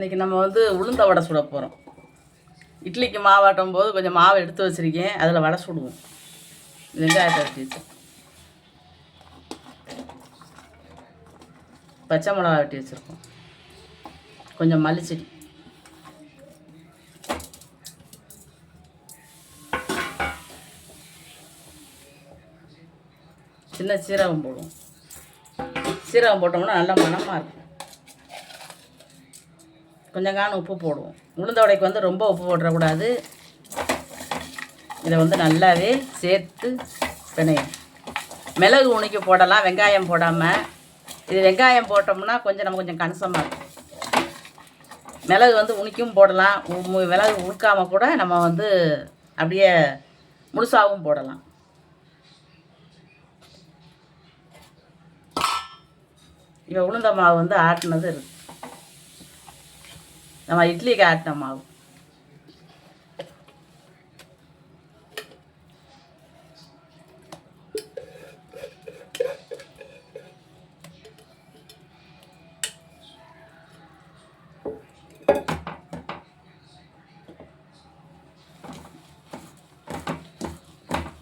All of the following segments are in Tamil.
இன்றைக்கி நம்ம வந்து உளுந்த வடை சுட போகிறோம். இட்லிக்கு மாவாட்டும் போது கொஞ்சம் மாவை எடுத்து வச்சுருக்கேன், அதில் வடை சுடுவோம். வெங்காயத்தை வெட்டி வச்சு, பச்சை மிளகா வெட்டி வச்சுருக்கோம், கொஞ்சம் மல்லிச்செடி, சின்ன சீரகம் போடுவோம். சீரகம் போட்டோம்னா நல்லா மணமாக இருக்கும். கொஞ்சம் உப்பு போடுவோம். உளுந்த வடைக்கு வந்து ரொம்ப உப்பு போட்டுறக்கூடாது. இதை வந்து நல்லாவே சேர்த்து பிணையும். மிளகு உணிக்கி போடலாம், வெங்காயம் போடாமல். இது வெங்காயம் போட்டோம்னா நம்ம கொஞ்சம் கணிசமாக இருக்கும். மிளகு வந்து உணிக்கும் போடலாம், மிளகு உணுக்காமல் கூட நம்ம வந்து அப்படியே முழுசாகவும் போடலாம். இப்போ உளுந்த மாவு வந்து ஆட்டினது இருக்குது, நம்ம இட்லிக்கு ஆட்டின மாவு.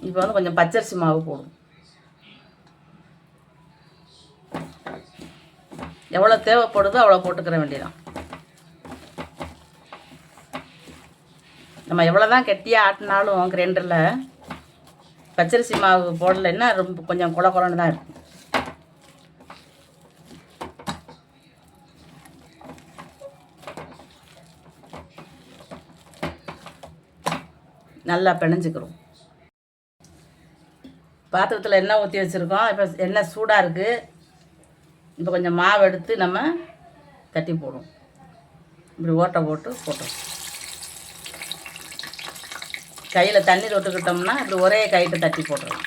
இப்போ வந்து கொஞ்சம் பச்சரிசி மாவு போடும். எவ்வளோ தேவைப்படுதோ அவ்வளோ போட்டுக்கிற வேண்டியதான். நம்ம எவ்வளோ தான் கெட்டியாக ஆட்டினாலும் கிரைண்டரில் பச்சரிசி மாவு போடலைன்னா ரொம்ப கொஞ்சம் குழ குழன்னு தான் இருக்கும். நல்லா பிணைஞ்சிக்கிறோம். பாத்திரத்தில் எண்ணெய் ஊற்றி வச்சுருக்கோம். இப்போ எண்ணெய் சூடாக இருக்குது. இப்போ கொஞ்சம் மாவு எடுத்து நம்ம தட்டி போடுவோம். இப்படி ஓட்டை போட்டோம். கையில் தண்ணி தொட்டுக்கிட்டோம்னா இப்படி ஒரே கைட்டு தட்டி போட்டுடலாம்.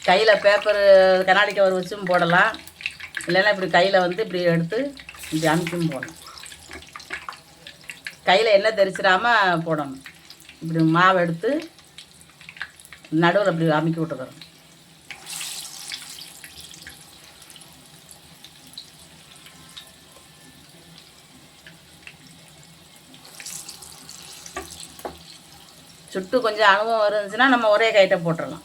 கையில் பேப்பரு கண்ணாடி கவர் வச்சும் போடலாம், இல்லைன்னா இப்படி கையில் வந்து இப்படி எடுத்து இப்படி அமுக்கியும் போடலாம். கையில் எண்ணெய் தெரிச்சிடாமல் போடணும். இப்படி மாவு எடுத்து நடுவில் இப்படி அமுக்கி விட்டுக்கிறோம். சுட்டு கொஞ்சம் அனுபவம் இருந்துச்சுன்னா நம்ம ஒரே கைட்டை போட்டுடலாம்.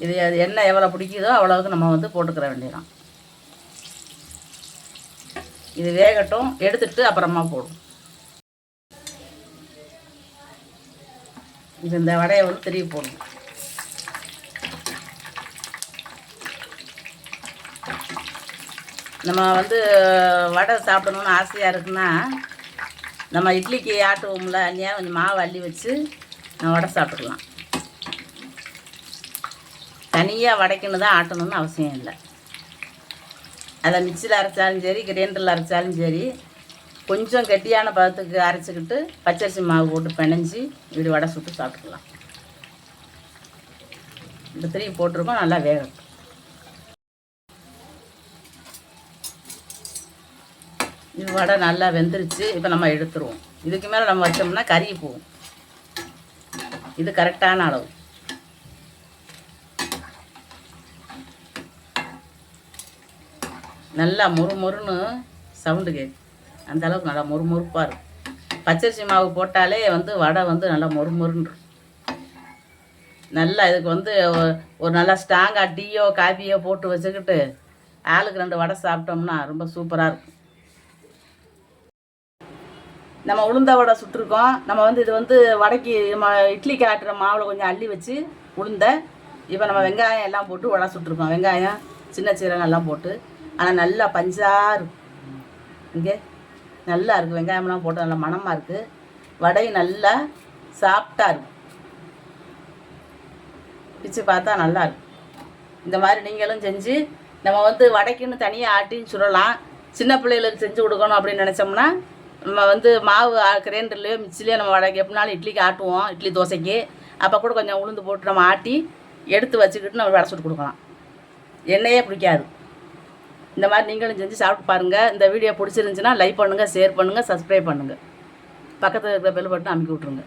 இது எண்ணெய் எவ்வளோ பிடிக்குதோ அவ்வளோவுக்கு நம்ம வந்து போட்டுக்கிற வேண்டியதான். இது வேகட்டும், எடுத்துட்டு அப்புறமா போடும். இது இந்த வடையை வந்து திருப்பி போடணும். நம்ம வந்து வடை சாப்பிடணுன்னு ஆசையாக இருக்குன்னா நம்ம இட்லிக்கு ஆட்டுவோம்ல, அந்நியாக கொஞ்சம் மாவு அள்ளி வச்சு நம்ம வடை சாப்பிட்டுக்கலாம். தனியாக வடைக்குன்னு தான் ஆட்டணும்னு அவசியம் இல்லை. அதை மிக்சியில் அரைச்சாலும் சரி, கிரைண்டரில் அரைச்சாலும் சரி, கொஞ்சம் கெட்டியான பதத்துக்கு அரைச்சிக்கிட்டு பச்சரிசி மாவு போட்டு பிணைஞ்சி இப்படி வடை சுட்டு சாப்பிட்டுக்கலாம். இந்த திருப்பி போட்டிருக்கோம், நல்லா வேகட்டும். இது வடை நல்லா வெந்துருச்சு. இப்போ நம்ம எடுத்துருவோம். இதுக்கு மேலே நம்ம வச்சோம்னா கருகி போகும். இது கரெக்டான அளவு. நல்லா மொறுன்னு சவுண்டு கேட்கும். அந்த அளவுக்கு நல்லா மொறுப்பாக இருக்கும். பச்சரிசி மாவு போட்டாலே வந்து வடை வந்து நல்லா மொறுன்னு. நல்லா இதுக்கு வந்து ஒரு நல்லா ஸ்ட்ராங்காக டீயோ காஃபியோ போட்டு வச்சுக்கிட்டு ஆளுக்கு 2 வடை சாப்பிட்டோம்னா ரொம்ப சூப்பராக இருக்கும். நம்ம உளுந்த வடை சுட்டிருக்கோம். நம்ம வந்து இது வந்து வடைக்கு நம்ம இட்லிக்கு ஆட்டுற மாவில் கொஞ்சம் அள்ளி வச்சு உளுந்த. இப்போ நம்ம வெங்காயம் எல்லாம் போட்டு வடை சுட்டிருக்கோம். வெங்காயம், சின்ன சீரகம் எல்லாம் போட்டு. ஆனால் நல்லா பஞ்சாக இருக்கும். இங்கே நல்லா இருக்குது. வெங்காயம்லாம் போட்டு நல்லா மணமாக இருக்குது. வடையும் நல்லா சாஃப்டாக இருக்கும். பிச்சு பார்த்தா நல்லா இருக்கும். இந்த மாதிரி நீங்களும் செஞ்சு நம்ம வந்து வடைக்குன்னு தனியாக ஆட்டின்னு சுடலாம். சின்ன பிள்ளைகளுக்கு செஞ்சு கொடுக்கணும் அப்படின்னு நினச்சோம்னா நம்ம வந்து மாவு கிரைண்டர்லையோ மிக்சிலையோ நம்ம வடைக்கு எப்படினாலும் இட்லிக்கு ஆட்டுவோம், இட்லி தோசைக்கு. அப்போ கூட கொஞ்சம் உளுந்து போட்டு நம்ம ஆட்டி எடுத்து வச்சுக்கிட்டு நம்ம வடை சுட்டு கொடுக்கலாம். எண்ணெயே பிடிக்காது. இந்த மாதிரி நீங்களும் செஞ்சு சாப்பிட்டு பாருங்கள். இந்த வீடியோ பிடிச்சிருந்துச்சின்னா லைக் பண்ணுங்கள், ஷேர் பண்ணுங்கள், சப்ஸ்கிரைப் பண்ணுங்கள். பக்கத்தில் இருக்கிற பெல் பட்டன் அமுக்கி விட்ருங்க.